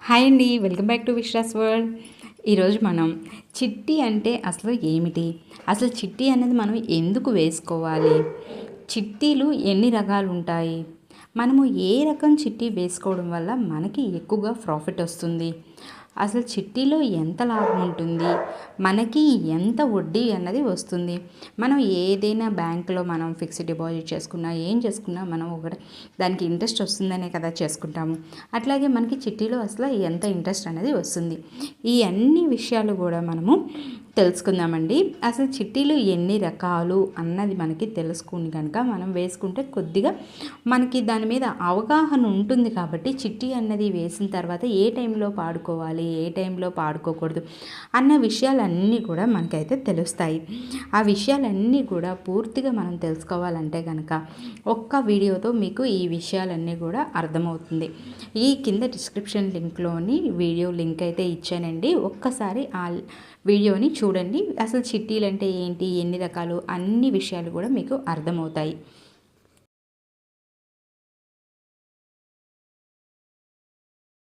Hi అండి, welcome back to Vishwas world. ఈరోజు మనం చిట్టి అంటే అసలు ఏమిటి, అసలు చిట్టి అనేది మనం ఎందుకు వేసుకోవాలి, చిట్టీలు ఎన్ని రకాలు ఉంటాయి, మనము ఏ రకం చిట్టి వేసుకోవడం వల్ల మనకి ఎక్కువగా ప్రాఫిట్ వస్తుంది, అసలు చిట్టీలో ఎంత లాభం ఉంటుంది, మనకి ఎంత వడ్డీ అన్నది వస్తుంది. మనం ఏదైనా బ్యాంకులో మనం ఫిక్స్డ్ డిపాజిట్ చేసుకున్నా ఏం చేసుకున్నా మనం ఒకటి దానికి ఇంట్రెస్ట్ వస్తుందనే కదా చేసుకుంటాము. అట్లాగే మనకి చిట్టీలో అసలు ఎంత ఇంట్రెస్ట్ అనేది వస్తుంది, ఈ అన్ని విషయాలు కూడా మనము తెలుసుకుందామండి. అసలు చిట్టీలు ఎన్ని రకాలు అన్నది మనకి తెలుసుకుని కనుక మనం వేసుకుంటే కొద్దిగా మనకి దాని మీద అవగాహన ఉంటుంది. కాబట్టి చిట్టి అన్నది వేసిన తర్వాత ఏ టైంలో పాడుకోవాలి, ఏ టైంలో పాడుకోకూడదు అన్న విషయాలన్నీ కూడా మనకైతే తెలుస్తాయి. ఆ విషయాలన్నీ కూడా పూర్తిగా మనం తెలుసుకోవాలంటే కనుక ఒక్క వీడియోతో మీకు ఈ విషయాలన్నీ కూడా అర్థమవుతుంది. ఈ కింద డిస్క్రిప్షన్ లింక్లోని వీడియో లింక్ అయితే ఇచ్చానండి, ఒక్కసారి ఆ వీడియోని చూడండి. అసలు చిట్టీలు అంటే ఏంటి, ఎన్ని రకాలు, అన్ని విషయాలు కూడా మీకు అర్థమవుతాయి.